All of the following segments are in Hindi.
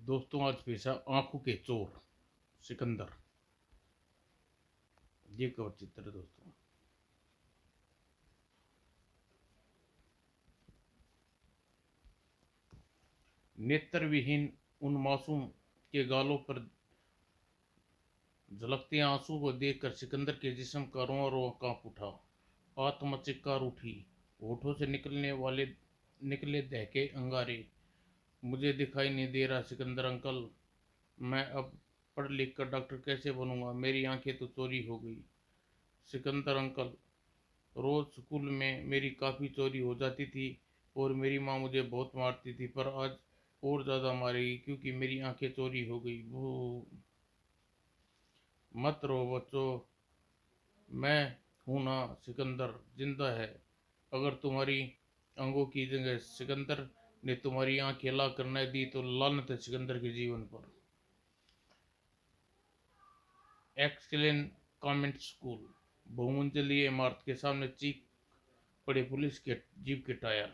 दोस्तों आज पेशा आंखों के चोर सिकंदर। ये कवर चित्र है दोस्तों। नेत्र विहीन उन मासूम के गालों पर झलकते आंसू को देखकर सिकंदर के जिस्म का रोआ रोआ कांप उठा। आत्मा चिक्कार उठी। होठों से निकले दहके अंगारे। मुझे दिखाई नहीं दे रहा सिकंदर अंकल। मैं अब पढ़ लिख कर डॉक्टर कैसे बनूंगा? मेरी आंखें तो चोरी हो गई। सिकंदर अंकल, रोज स्कूल में मेरी काफ़ी चोरी हो जाती थी और मेरी माँ मुझे बहुत मारती थी, पर आज और ज़्यादा मारेगी क्योंकि मेरी आंखें चोरी हो गई। वो मत रो बच्चों, मैं हूं ना। सिकंदर जिंदा है। अगर तुम्हारी अंगों की जगह सिकंदर ने तुम्हारी आंखें ला कर न दी तो लानत है सिकंदर के जीवन पर। एक्सलेन कॉन्वेंट स्कूल। बहुमंजिली इमारत के सामने चीख पड़े पुलिस के जीप के टायर।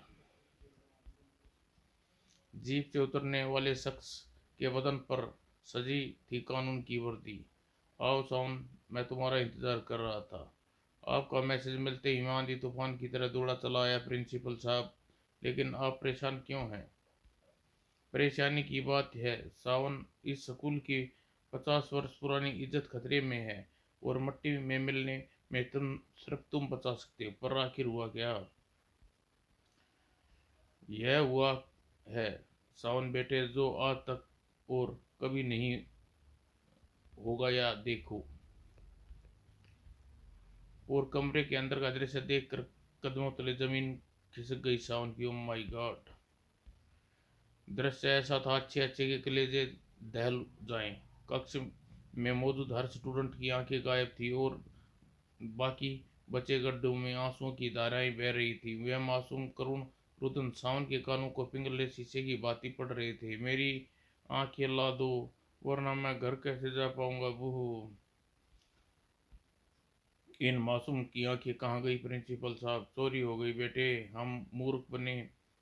जीप से उतरने वाले शख्स के बदन पर सजी थी कानून की वर्दी। आओ साउन, मैं तुम्हारा इंतजार कर रहा था। आपका मैसेज मिलते ही मैं आंधी तूफान की तरह दौड़ा चला आया प्रिंसिपल साहब। लेकिन आप परेशान क्यों हैं? परेशानी की बात है सावन, इस स्कूल की 50 वर्ष पुरानी इज्जत खतरे में है और मट्टी में मिलने में तुम बचा सकते हो, पर आखिर हुआ क्या? यह हुआ है सावन बेटे, जो आज तक और कभी नहीं होगा, या देखो। और कमरे के अंदर का दृश्य देखकर कदमों तले जमीन खिसक गई सावन की। Oh my God! दृश्य ऐसा था अच्छे अच्छे के कलेजे दहल जाएं। कक्ष में मौजूद हर स्टूडेंट की आंखें गायब थी और बाकी बचे गड्ढों में आंसुओं की धाराएं बह रही थी। वह मासूम करुण रुदन सावन के कानों को पिघले शीशे की भांति पड़ रहे थे। मेरी आंखें ला दो, वरना मैं घर कैसे जा पाऊंगा? बूहू! इन मासूम की आंखें कहाँ गई प्रिंसिपल साहब? चोरी हो गई बेटे, हम मूर्ख बने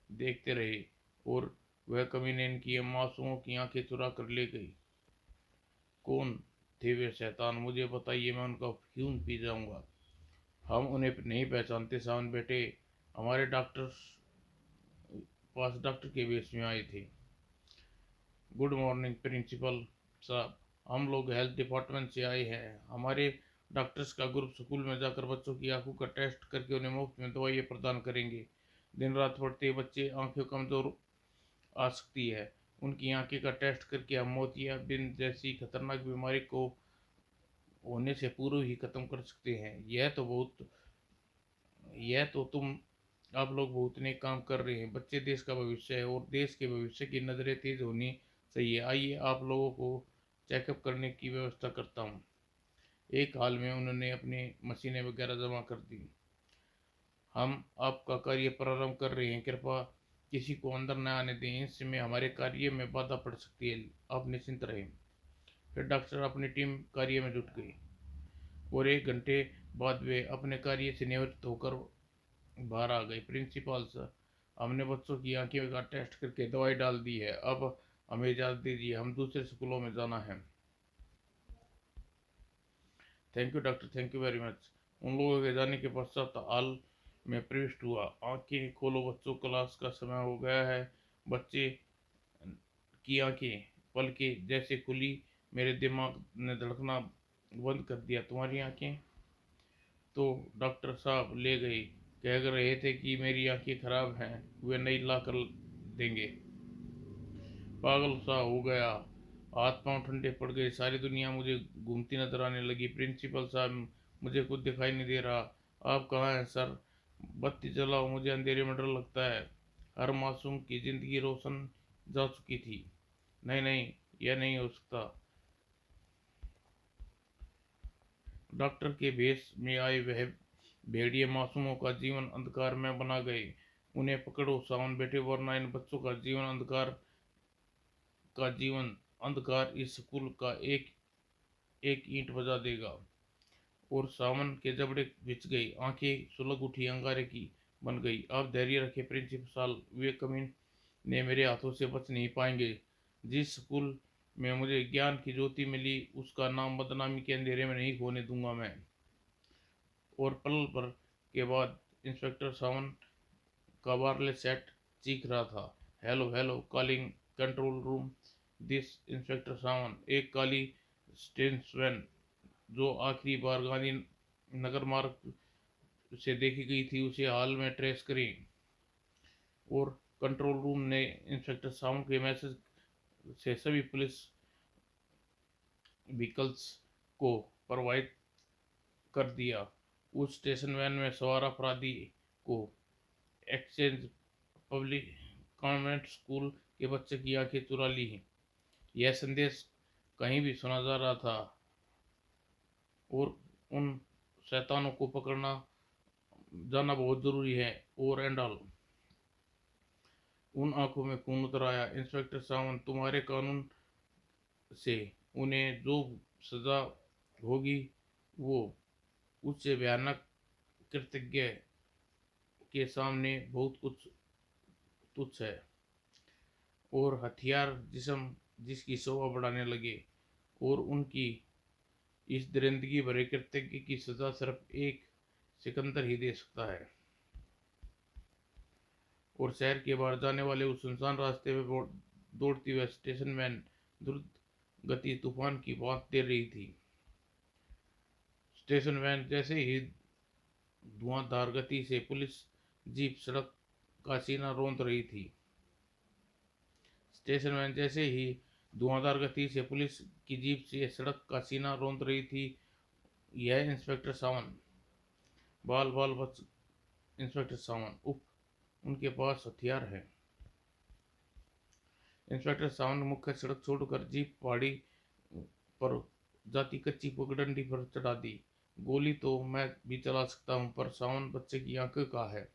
देखते रहे और वह कमीने इनकी मासूमों की आंखें चुरा कर ले गई। कौन थे वे शैतान? मुझे बताइए, मैं उनका खून पी जाऊंगा। हम उन्हें नहीं पहचानते सावन बेटे। हमारे डॉक्टर पास डॉक्टर के वेश में आए थे। गुड मॉर्निंग प्रिंसिपल साहब, हम लोग हेल्थ डिपार्टमेंट से आए हैं। हमारे डॉक्टर्स का ग्रुप स्कूल में जाकर बच्चों की आंखों का टेस्ट करके उन्हें मुफ्त में दवाइयाँ प्रदान करेंगे। दिन रात पढ़ते बच्चे आंखें कमजोर आ सकती है, उनकी आंखें का टेस्ट करके हम मोतियाबिंद जैसी खतरनाक बीमारी को होने से पूर्व ही खत्म कर सकते हैं। यह तो तुम आप लोग बहुत नेक काम कर रहे हैं। बच्चे देश का भविष्य है और देश के भविष्य की नज़रें तेज होनी चाहिए। आइए आप लोगों को चेकअप करने की व्यवस्था करता हूँ। एक हाल में उन्होंने अपनी मशीनें वगैरह जमा कर दी। हम आपका कार्य प्रारंभ कर रहे हैं, कृपया किसी को अंदर न आने दें, इसमें हमारे कार्य में बाधा पड़ सकती है। आप निश्चिंत रहें। फिर डॉक्टर अपनी टीम कार्य में जुट गई और 1 घंटे बाद वे अपने कार्य से निवृत्त होकर बाहर आ गए। प्रिंसिपल सर, हमने बच्चों की आंखें का टेस्ट करके दवाई डाल दी है। अब हमें इजाज़त दीजिए, हम दूसरे स्कूलों में जाना है। Thank you doctor, thank you very much. उन लोगों के जाने के पश्चात हॉल में प्रविष्ट हुआ। आंखें खोलो बच्चों, क्लास का समय हो गया है। बच्चे की आंखें पलके जैसे खुली, मेरे दिमाग ने धड़कना बंद कर दिया। तुम्हारी आंखें तो डॉक्टर साहब ले गए, कह रहे थे कि मेरी आंखें खराब हैं, वे नई ला कर देंगे। पागल सा हो गया, हाथ पांव ठंडे पड़ गए, सारी दुनिया मुझे घूमती नजर आने लगी। प्रिंसिपल साहब, मुझे कुछ दिखाई नहीं दे रहा। आप कहाँ हैं सर? बत्ती जलाओ, मुझे अंधेरे में डर लगता है। हर मासूम की जिंदगी रोशन जा चुकी थी। नहीं नहीं, यह नहीं हो सकता। डॉक्टर के भेष में आए वह भेड़िए मासूमों का जीवन अंधकार में बना गए। उन्हें पकड़ो सावन बेटे, वरना इन बच्चों का जीवन अंधकार इस स्कूल का एक एक ईंट बजा देगा। और सावन के जबड़े बिछ गई, आंखें सुलग उठी, अंगारे की बन गई। आप धैर्य रखे प्रिंसिपल साहब, वे कमीने मेरे हाथों से बच नहीं पाएंगे। जिस स्कूल में मुझे ज्ञान की ज्योति मिली उसका नाम बदनामी के अंधेरे में नहीं खोने दूंगा मैं। और पल भर के बाद इंस्पेक्टर सावन का वायरलेस सेट चीख रहा था, hello hello calling control room, this inspector Sawan. एक काली स्टेन्स वैन जो आखिरी बार गांधी नगर मार्ग से देखी गई थी उसे हाल में ट्रेस करें। और कंट्रोल रूम ने इंस्पेक्टर साउंड के मैसेज से सभी पुलिस व्हीकल्स को प्रवाहित कर दिया। उस स्टेशन वैन में सवार अपराधी को एक्सचेंज पब्लिक कॉन्वेंट स्कूल के बच्चे की आंखें चुरा ली। यह संदेश कहीं भी सुना जा रहा था और उन शैतानों को पकड़ना जाना बहुत जरूरी है। और एंडल उन आंखों में खून उतर आया। इंस्पेक्टर सावंत, तुम्हारे कानून से उन्हें जो सजा होगी वो उससे भयानक कृतज्ञ के सामने बहुत कुछ तुच्छ है। और हथियार जिसम जिसकी शोभा बढ़ाने लगे। और उनकी इस दरिंदगी भरे कृतज्ञ की सजा सिर्फ एक सिकंदर ही दे सकता है। और शहर के बाहर जाने वाले उस सुनसान रास्ते में दौड़ती हुई स्टेशन वैन द्रुत गति तूफान की बात दे रही थी। स्टेशन वैन जैसे ही धुआंधार गति से पुलिस जीप सड़क का सीना रौंद रही थी। स्टेशन वैन जैसे ही धुआंधार गति से पुलिस की जीप से सड़क का सीना रौंद रही थी। यह इंस्पेक्टर सावन, बाल बाल बच इंस्पेक्टर सावन, उप उनके पास हथियार है। इंस्पेक्टर सावन मुख्य सड़क छोड़कर जीप पहाड़ी पर जाती कच्ची पगडंडी पर चढ़ा दी। गोली तो मैं भी चला सकता हूँ पर सावन बच्चे की आंखें का है।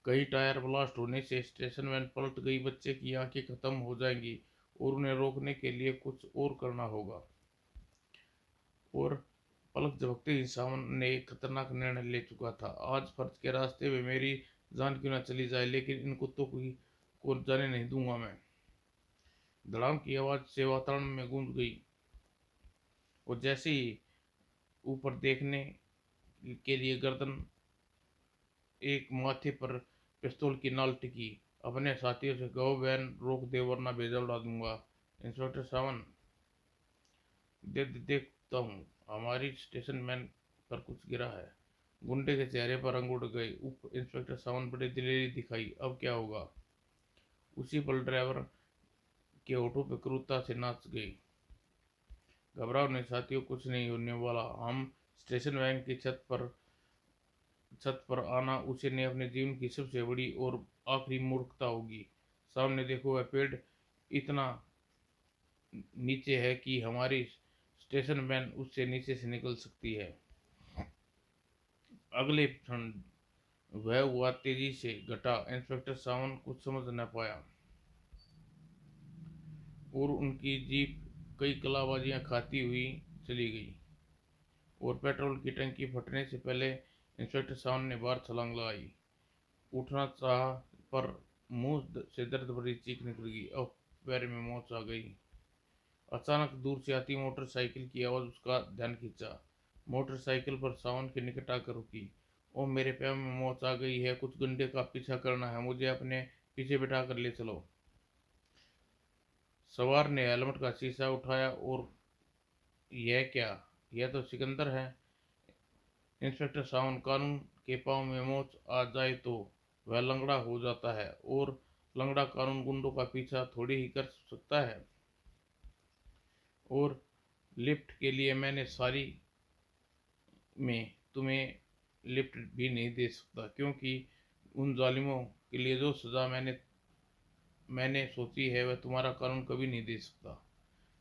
कई टायर ब्लास्ट होने से स्टेशन वैन पलट गई, बच्चे की आंखें खत्म हो जाएंगी और उन्हें रोकने के लिए कुछ और करना होगा। और पलक झपकते ही सावन ने एक खतरनाक निर्णय ले चुका था। आज फर्ज के रास्ते में मेरी जान क्यों न चली जाए, लेकिन इन कुत्तों को जाने नहीं दूंगा मैं। धड़ाम की आवाज से वातावरण में गूंज गई और जैसे ही ऊपर देखने के लिए गर्दन एक माथे पर पिस्तौल की नाल टिकी। अपने साथियों से कहो वैन रोक दे वरना भेजा उड़ा दूंगा। इंस्पेक्टर सावन, देखता हूँ हमारी स्टेशन मैन पर कुछ गिरा है। गुंडे के चेहरे पर रंग उड़ गए। उप इंस्पेक्टर सावन बड़े दिलेरी दिखाई, अब क्या होगा। उसी पल ड्राइवर के होठों पर क्रूरता से नाच गई। घबराओ नहीं साथियों, कुछ नहीं होने वाला। हम स्टेशन वैन की छत पर आना उसे ने अपने जीवन की सबसे बड़ी और आखिरी मूर्खता होगी। सामने देखो, वह पेड़ इतना नीचे है कि हमारी स्टेशन वैन उससे नीचे से निकल सकती है। अगले क्षण वह हुआ तेजी से घटा। इंस्पेक्टर सावन कुछ समझ न पाया और उनकी जीप कई कलाबाजियां खाती हुई चली गई। और पेट्रोल की टंकी फटने से पहले इंस्पेक्टर सावन ने बाहर छलांग लगाई। उठना चाहा पर मुंह से दर्द भरी चीख निकल गई। अब पैर में मोच आ गई। अचानक दूर से आती मोटरसाइकिल की आवाज उसका ध्यान खींचा। मोटरसाइकिल पर सावन के निकट आकर रुकी। ओ मेरे पैर में मोच आ गई है, कुछ गुंडे का पीछा करना है, मुझे अपने पीछे बिठा कर ले चलो। सवार ने हेलमेट का शीशा उठाया। और यह क्या, यह तो सिकंदर है। इंस्पेक्टर सावन, कानून के पांव में मोच आ जाए तो वह लंगड़ा हो जाता है और लंगड़ा कानून गुंडों का पीछा थोड़ी ही कर सकता है। और लिफ्ट के लिए मैंने सारी में तुम्हें लिफ्ट भी नहीं दे सकता, क्योंकि उन जालिमों के लिए जो सजा मैंने सोची है वह तुम्हारा कानून कभी नहीं दे सकता।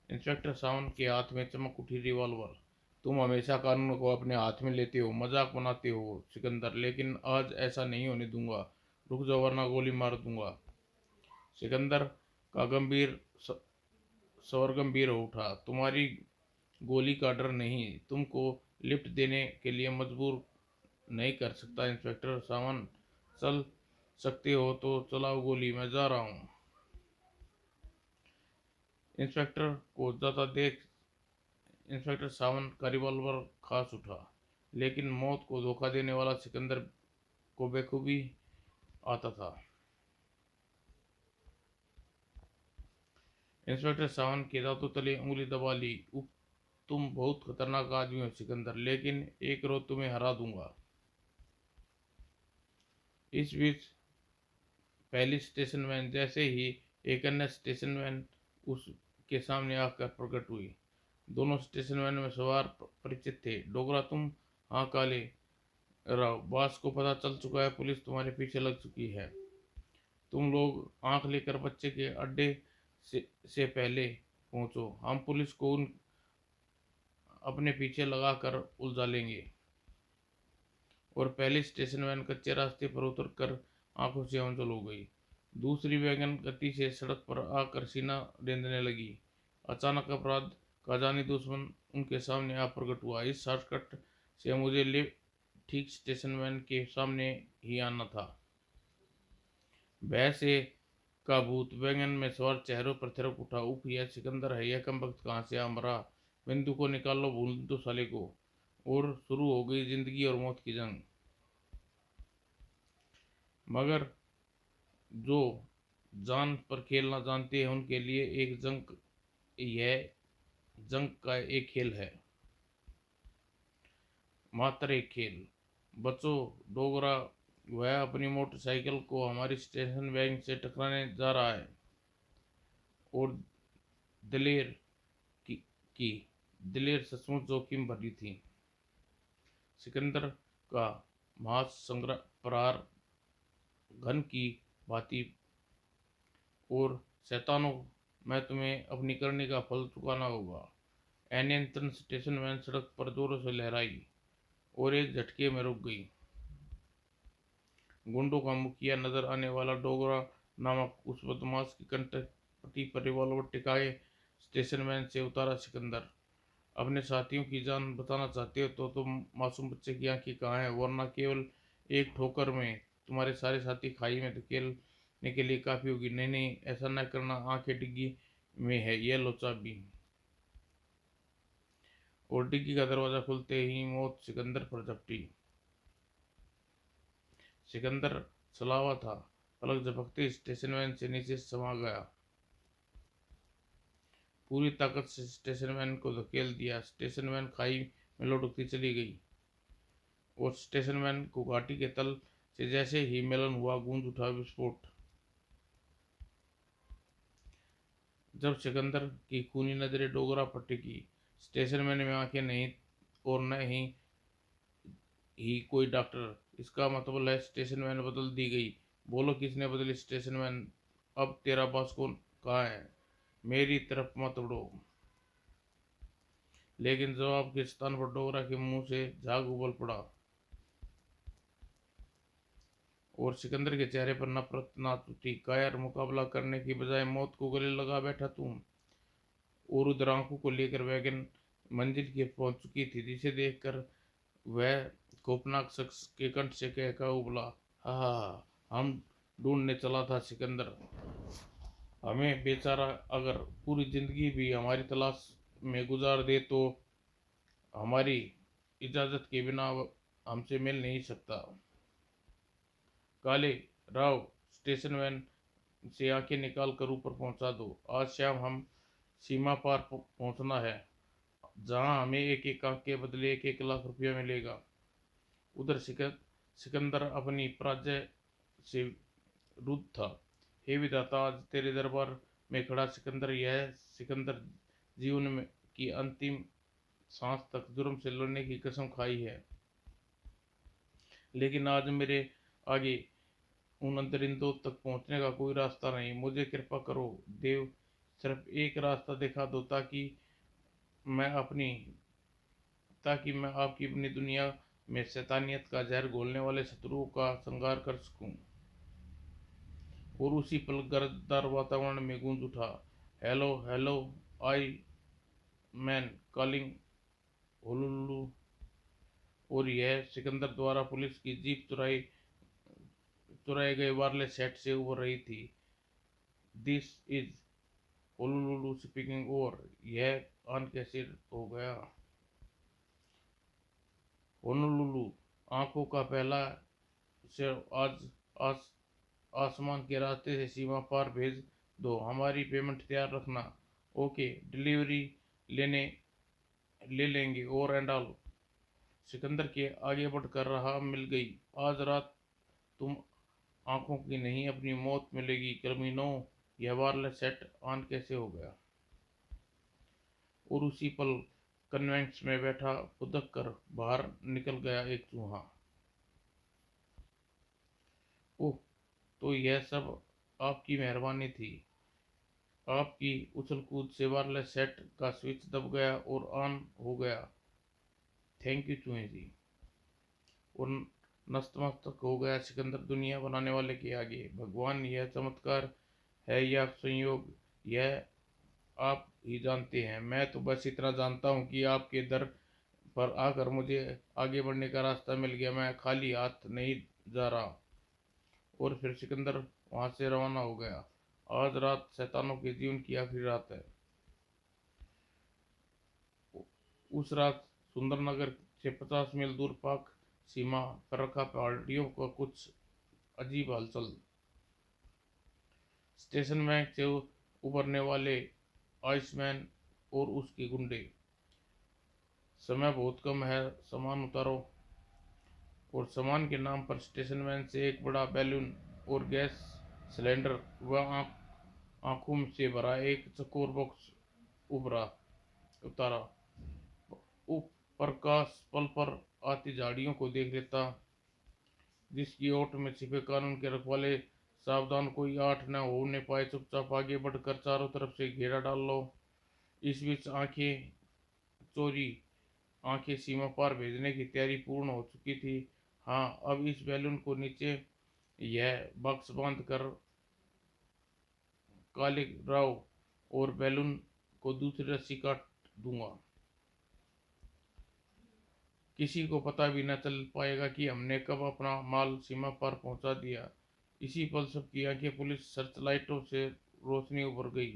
इंस्पेक्टर सावन के हाथ में चमक उठी रिवॉल्वर। तुम हमेशा कानून को अपने हाथ में लेते हो, मजाक बनाते हो सिकंदर, लेकिन आज ऐसा नहीं होने दूंगा। रुक जाओ वरना गोली मार दूंगा। सिकंदर का स्वर गंभीर हो उठा। तुम्हारी गोली का डर नहीं तुमको लिफ्ट देने के लिए मजबूर नहीं कर सकता। इंस्पेक्टर सावन, चल सकते हो तो चलाओ गोली, मैं जा रहा हूँ। इंस्पेक्टर को जाता देख इंस्पेक्टर सावंत का रिवॉल्वर खास उठा, लेकिन मौत को धोखा देने वाला सिकंदर को बेखूबी आता था। इंस्पेक्टर सावंत के दांतों तले उंगली दबा ली। तुम बहुत खतरनाक आदमी हो सिकंदर, लेकिन एक रोज तुम्हें हरा दूंगा। इस बीच पहली स्टेशन वैन जैसे ही एक अन्य स्टेशन वैन उसके सामने आकर प्रकट हुई। दोनों स्टेशन वैन में सवार परिचित थे। डोगरा तुम? हाँ काले राव, बॉस को पता चल चुका है, पुलिस तुम्हारे पीछे लग चुकी है। तुम लोग आंख लेकर बच्चे के अड्डे से पहले पहुंचो, हम पुलिस को अपने पीछे लगाकर उलझा लेंगे। और पहली स्टेशन वैन कच्चे रास्ते पर उतरकर आंखों से ओझल हो गई। दूसरी वैगन गति से सड़क पर आकर सीना रेंदने लगी। अचानक अपराध का जानी दुश्मन उनके सामने आ प्रकट हुआ। इस शॉर्टकट से मुझे ले ठीक स्टेशन वैन के सामने ही आना था। भय से का भूत वैगन में सवार चेहरों पर थिरक उठा। उफ, यह सिकंदर है, यह कमबख्त कहाँ से आ मरा? बिंदु को निकालो, भूल दो साले को। और शुरू हो गई जिंदगी और मौत की जंग। मगर जो जान पर खेलना जानते हैं उनके लिए यह जंग का एक खेल है, मात्र एक खेल। बच्चों, डोगरा वह अपनी मोटरसाइकिल को हमारी स्टेशन वैन से टकराने जा रहा है। और दिलेर की, की दिलेर सचमुच जोखिम भरी थी। सिकंदर का महासंग्राम प्रहार घन की भांति। और शैतानों, मैं तुम्हें अपनी करनी का फल चुकाना होगा। अनियंत्रण स्टेशन वैन सड़क पर जोरों से लहराई और एक झटके में रुक गई। गुंडों का मुखिया नजर आने वाला डोगरा नामक उस बदमाश की कंठपट्टी पर रिवॉल्वर टिकाए स्टेशन वैन से उतारा सिकंदर। अपने साथियों की जान बचाना चाहते हो तो तुम मासूम बच्चे की आंखें कहाँ हैं, वरना केवल एक ठोकर में तुम्हारे सारे साथी खाई में धकेलने के लिए काफी होगी। नहीं नहीं, ऐसा न करना, आंखें डिग्गी में है, यह लो चाबी। और डिग्गी का दरवाजा खुलते ही मौत सिकंदर पर झपटी। सिकंदर सलावा था, पलक झपकते स्टेशन वैन से नीचे समा गया। पूरी ताकत से स्टेशन वैन को धकेल दिया। स्टेशन वैन खाई में लुढ़कती चली गई। और स्टेशन वैन को घाटी के तल से जैसे ही मिलन हुआ, गूंज उठा विस्फोट। जब सिकंदर की खूनी नजरें डोगरा पर टिकी, स्टेशन वैन में आंखें नहीं और न ही कोई डॉक्टर। इसका मतलब है स्टेशन वैन बदल दी गई। बोलो, किसने बदली स्टेशन वैन? अब तेरा बॉस कौन कहाँ है? मेरी तरफ मत उड़ो। लेकिन जवाब के स्थान पर डोगरा के मुंह से झाग उबल पड़ा। और सिकंदर के चेहरे पर नफरत नाच उठी। कायर, मुकाबला करने की बजाय मौत को गले लगा बैठा तुम। और उधर आंखों को लेकर वैगन मंजिल की पहुंच चुकी थी, जिसे देखकर वह खौफनाक शख्स के कंठ से कहका उबला, हा, हम ढूंढने चला था सिकंदर। हमें बेचारा अगर पूरी जिंदगी भी हमारी तलाश में गुजार दे तो हमारी इजाजत के बिना हमसे मिल नहीं सकता। काले राव, स्टेशन वैन से आंखें निकाल कर ऊपर पहुंचा दो। आज शाम हम सीमा पार पहुंचना है, जहां हमें एक एक आंख के बदले एक एक लाख रुपया मिलेगा। उधर सिकंदर अपनी पराजय से रुद्ध था। हे विधाता, आज तेरे दरबार में खड़ा सिकंदर, यह सिकंदर जीवन में की अंतिम सांस तक जुर्म से लड़ने की कसम खाई है। लेकिन आज मेरे आगे उन अंतरिंदों तक पहुंचने का कोई रास्ता नहीं। मुझे कृपा करो देव, सिर्फ एक रास्ता दिखा दो, मैं अपनी ताकि मैं आपकी अपनी दुनिया में शैतानियत का जहर घोलने वाले शत्रुओं का संहार कर सकूं। और उसी पल गर्जदार वातावरण में गूंज उठा, hello hello, I man calling हुलुलु। और यह सिकंदर द्वारा पुलिस की जीप चुराए गए वायरलेस सेट से उभर रही थी। This is Honolulu speaking over, यह ऑन कैसे हो गया? होनोलुलु, आंखों का पहला से आज आस, आसमान के रास्ते से सीमा पार भेज दो, हमारी पेमेंट तैयार रखना। ओके, डिलीवरी लेने ले लेंगे। और एंड ऑल, सिकंदर के आगे बढ़कर रहा मिल गई। आज रात तुम आंखों की नहीं अपनी मौत मिलेगी कमीनों। यह वायरलेस सेट ऑन कैसे हो गया? और उसी पल कन्वेंस में बैठा फुदक कर बाहर निकल गया एक चूहा। ओह, तो यह सब आपकी मेहरबानी थी। आपकी उछल कूद से वायरलेस सेट का स्विच दब गया और ऑन हो गया। थैंक यू चूहे जी। और नतमस्तक हो गया सिकंदर दुनिया बनाने वाले के आगे। भगवान, यह चमत्कार है या संयोग, यह आप ही जानते हैं। मैं तो बस इतना जानता हूँ कि आपके दर पर आकर मुझे आगे बढ़ने का रास्ता मिल गया। मैं खाली हाथ नहीं जा रहा। और फिर सिकंदर वहां से रवाना हो गया। आज रात शैतानों के जीवन की आखिरी रात है। उस रात सुंदरनगर से 50 मील दूर पाक सीमा पर रखा पहाड़ियों का कुछ अजीब हलचल। स्टेशन बैंक से उभरने वाले आइसमैन और उसके गुंडे। समय बहुत कम है, सामान उतारो। और सामान के नाम पर स्टेशन वैन से एक बड़ा बैलून और गैस सिलेंडर व आंखों से भरा एक चकोर बॉक्स उभरा उतारा। प्रकाश पल पर आती झाड़ियों को देख लेता, जिसकी ओट में छिपे कानून के रखवाले सावधान, कोई आठ न होने पाए। चुपचाप आगे बढ़कर चारों तरफ से घेरा डाल लो। इस बीच चोरी आंखें सीमा पार भेजने की तैयारी पूर्ण हो चुकी थी। हाँ, अब इस बैलून को नीचे यह बक्स बांध कर काले राव और बैलून को दूसरी रस्सी काट दूंगा। किसी को पता भी न चल पाएगा कि हमने कब अपना माल सीमा पार पहुंचा दिया। इसी पल सबकी आंखें पुलिस सर्च लाइटों से रोशनी उभर गई।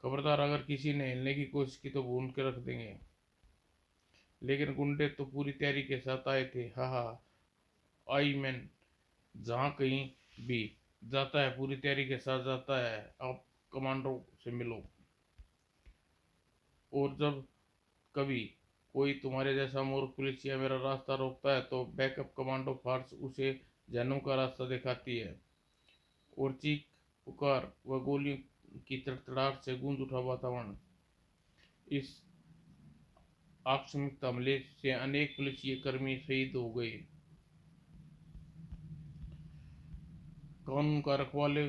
खबरदार, अगर किसी ने हिलने की कोशिश की तो भून के रख देंगे। लेकिन गुंडे तो पूरी तैयारी के साथ आए थे। हा हा, आई मैन जहाँ कहीं भी जाता है पूरी तैयारी के साथ जाता है। आप कमांडो से मिलो। और जब कभी कोई तुम्हारे जैसा मूर्ख पुलिस या मेरा रास्ता रोकता है तो बैकअप कमांडो फोर्स उसे जहन्नुम का रास्ता दिखाती है। और चीख पुकार व गोलियों की तड़तड़ाहट से गूंज उठा वातावरण। इस आकस्मिक हमले से अनेक पुलिस कर्मी शहीद हो गए। कानून का रखवाले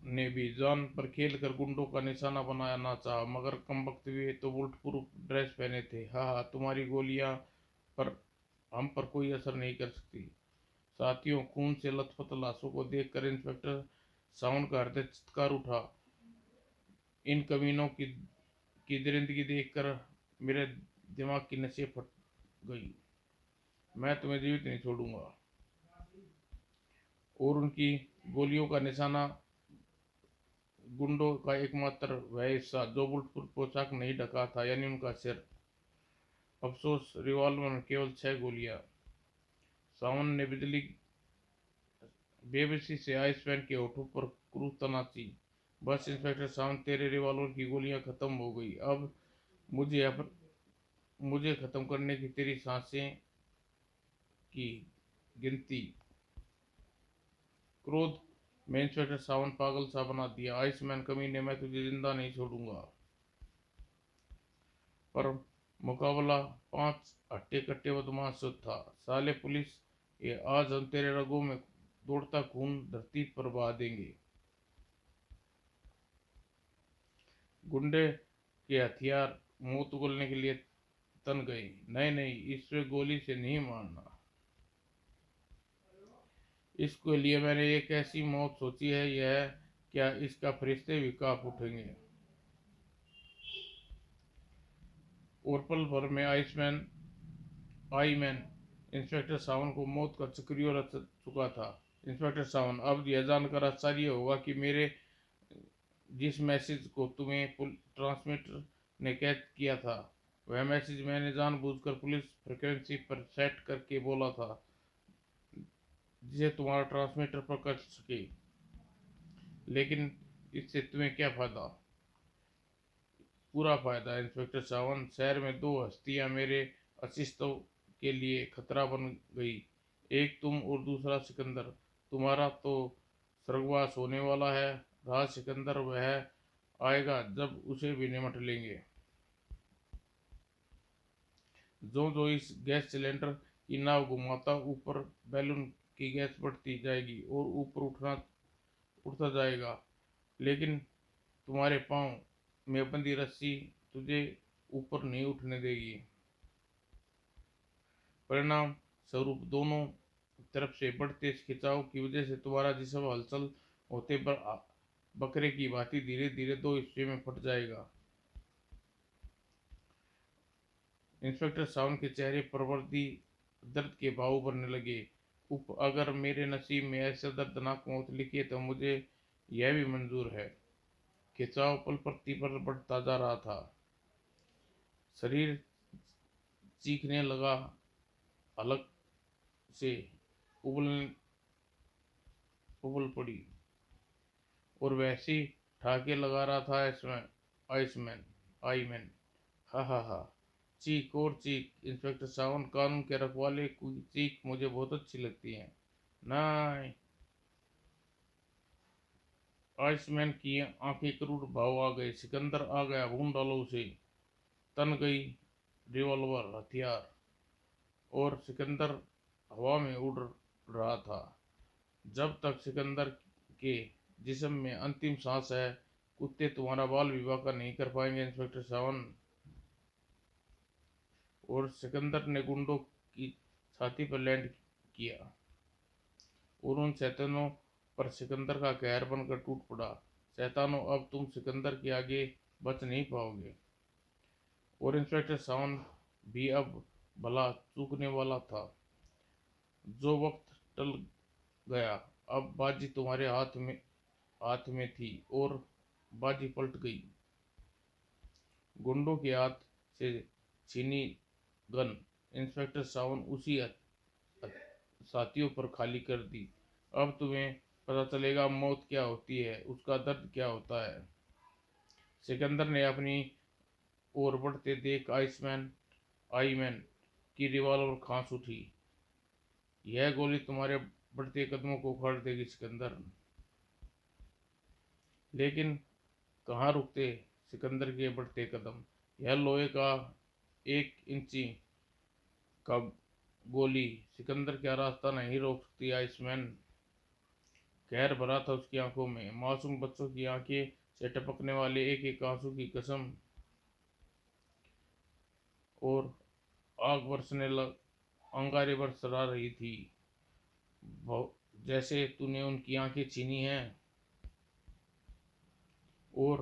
ने भी जान पर खेल कर गुंडों का निशाना बनाना चाहा, मगर कमबख्त वे तो बुलेट प्रूफ ड्रेस पहने थे। हाँ, तुम्हारी गोलियां पर हम पर कोई असर नहीं कर सकती। साथियों, खून से लथपथ लाशों को देखकर इंस्पेक्टर साउंड का हृदय चित्कार उठा। इन कमीनों की दरिंदगी देखकर मेरे दिमाग की नसें फट गई। मैं तुम्हें जीवित नहीं छोड़ूंगा। और उनकी गोलियों का निशाना गुंडों का एकमात्र वह हिस्सा जो बुलेटप्रूफ पोशाक नहीं ढका था, यानी उनका सिर। अफसोस, रिवॉल्वर में केवल 6 गोलियां। सावन ने बेबसी से आइसमैन के होठों पर क्रूरता नाची। बस इंस्पेक्टर सावन, तेरे रिवॉल्वर की गोलियां खत्म हो गई। अब मुझे खत्म करने की तेरी सांसें की गिनती। क्रोध में इंस्पेक्टर सावन पागल सा बना दिया। आइसमैन कमीने, मैं तुझे जिंदा नहीं छोड़ूंगा। पर मुकाबला 5 हट्टे कट्टे बदमाश से था। साले पुलिस, ये आज हम तेरे रगों में दौड़ता खून धरती पर बहा देंगे। गुंडे के हथियार मुंह उगलने के लिए तन गए। नहीं नहीं, इसे गोली से नहीं मारना। इसके लिए मैंने एक ऐसी मौत सोची है, यह क्या इसका फरिश्ते भी कांप उठेंगे। और पल भर में आई मैन इंस्पेक्टर सावन को मौत का चक्रियों रच चुका था। इंस्पेक्टर सावन, अब यह जानकर आश्चर्य होगा कि मेरे जिस मैसेज को तुम्हें ट्रांसमीटर ने कैद किया था, वह मैसेज मैंने जानबूझकर पुलिस फ्रिक्वेंसी पर सेट करके बोला था, जिसे तुम्हारा ट्रांसमीटर पकड़ सके। लेकिन इससे तुम्हें क्या फायदा? पूरा फायदा इंस्पेक्टर सावंत। शहर में दो हस्तियां मेरे अस्तित्व के लिए खतरा बन गई, एक तुम और दूसरा सिकंदर। तुम्हारा तो स्वर्गवास होने वाला है, रहा सिकंदर वह आएगा जब उसे भी निमट लेंगे। जो जो इस गैस सिलेंडर की नाव घुमाता, ऊपर बैलून की गैस बढ़ती जाएगी और ऊपर उठता जाएगा, लेकिन तुम्हारे पाँव में बंधी रस्सी तुझे ऊपर नहीं उठने देगी। परिणाम स्वरूप दोनों तरफ से बढ़ते खिंचाव की वजह से तुम्हारा जिस्म हलचल होते बकरे की भांति धीरे धीरे दो हिस्से में फट जाएगा। इंस्पेक्टर सावंत के चेहरे पर वर्दी दर्द के भाव भरने लगे। उप अगर मेरे नसीब में ऐसा दर्दनाक मौत लिखी है तो मुझे यह भी मंजूर है। खिंचाव पल पर बढ़ता जा रहा था। शरीर चीखने लगा, अलग से उबल पड़ी और वैसी ठाके लगा रहा था आइसमैन। आइसमैन आईमैन हा हा हा। चीख और चीख। इंस्पेक्टर सावंत, कानून के रखवाले की चीख मुझे बहुत अच्छी लगती है। नहीं। आइसमैन की आंखें क्रूर भाव आ गए। सिकंदर आ गया, भून डालो उसे। तन गई रिवॉल्वर हथियार और सिकंदर हवा में उड़ रहा था। जब तक सिकंदर के जिस्म में अंतिम सांस है, कुत्ते तुम्हारा बाल विवाह का नहीं कर पाएंगे इंस्पेक्टर सावंत। और सिकंदर ने गुंडों की छाती पर लैंड किया और उन शैतानों पर सिकंदर का कहर बनकर टूट पड़ा। शैतानों, अब तुम सिकंदर के आगे बच नहीं पाओगे। और इंस्पेक्टर सावंत भी अब भला चूकने वाला था। जो वक्त टल गया, अब बाजी तुम्हारे हाथ में थी और बाजी पलट गई। गुंडों के हाथ से छीनी गन इंस्पेक्टर सावंत उसी साथियों पर खाली कर दी। अब तुम्हें पता चलेगा मौत क्या होती है, उसका दर्द क्या होता है। सिकंदर ने अपनी ओर बढ़ते देख आईमैन की रिवॉल्वर खांस उठी। यह गोली तुम्हारे बढ़ते कदमों को उखाड़ देगी सिकंदर। लेकिन कहाँ रुकते सिकंदर के बढ़ते कदम। यह लोहे का 1 इंची का गोली सिकंदर का रास्ता नहीं रोक सकती। आइसमैन कहर भरा था उसकी आंखों में, मासूम बच्चों की आंखें से टपकने वाले एक एक आंसू की कसम। और आग बरसने लग अंगारे बरसरा रही थी, जैसे तूने उनकी आंखें छीनी हैं। और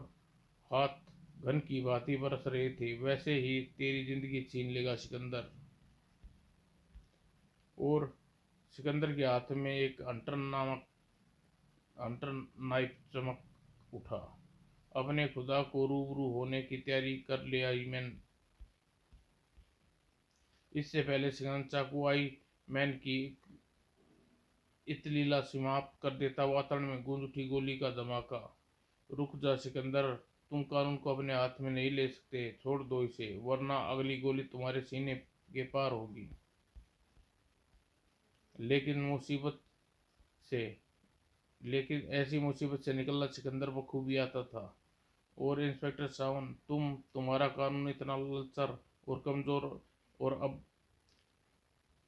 हाथ घन की भांति बरस रहे थे, वैसे ही तेरी जिंदगी छीन लेगा सिकंदर। और सिकंदर के हाथ में एक हंटर नाइफ चमक उठा। अपने खुदा को रूबरू होने की तैयारी कर ले आई मैन। इससे पहले सिकंदर चाकू आई मैन की इतलीला समाप्त कर देता, वातावरण में गूंज उठी गोली का धमाका। रुक जा सिकंदर, तुम कानून को अपने हाथ में नहीं ले सकते। छोड़ दो इसे, वरना अगली गोली तुम्हारे सीने के पार होगी। लेकिन मुसीबत से लेकिन ऐसी मुसीबत से निकलना सिकंदर बखूबी आता था। और इंस्पेक्टर सावंत, तुम्हारा कानून इतना लचर और कमजोर और अब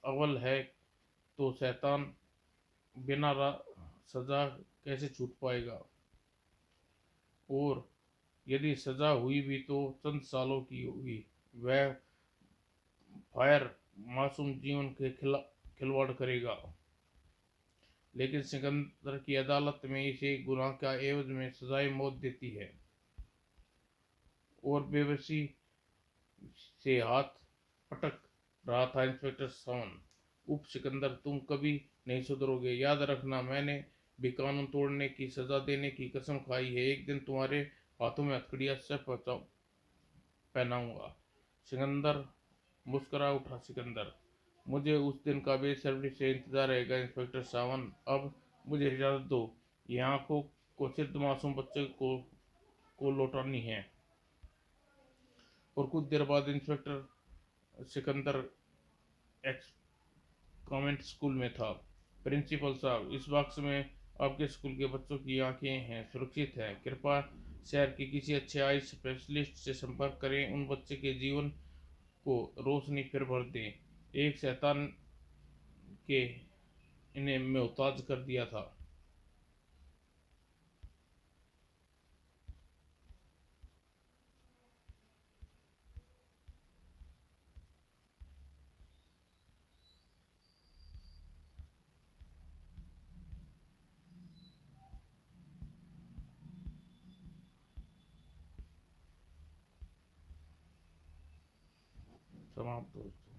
अव्वल है, तो शैतान बिना सजा कैसे छूट पाएगा? और यदि सजा हुई भी तो चंद सालों की होगी। वह फायर मासूम जीवन के खिलवाड़ करेगा। लेकिन सिकंदर की अदालत में इसे गुनाह का एवज में सजाए मौत देती है। और बेबसी से हाथ पटक रहा था इंस्पेक्टर सावंत। उप सिकंदर, तुम कभी नहीं सुधरोगे। याद रखना, मैंने भी कानून तोड़ने की सजा देने की कसम खाई है। एक दिन तुम्हारे हाथों में हथकड़ियां से पहनाऊंगा। सिकंदर मुस्कुरा उठा। सिकंदर, मुझे उस दिन का बेसब्री से इंतजार रहेगा इंस्पेक्टर सावन। अब मुझे इजाजत दो। ये आंखों को सिर्फ मासूम बच्चे को लौटानी है। और कुछ देर बाद inspector Sikandar x convent school में था। प्रिंसिपल साहब, इस बॉक्स में आपके स्कूल के बच्चों की आंखें हैं, सुरक्षित है। कृपया शहर के किसी अच्छे आई स्पेशलिस्ट से संपर्क करें, उन बच्चे के जीवन को रोशनी फिर भर दें। एक शैतान के इन्हें मोहताज कर दिया था। समाप्त दोस्तों।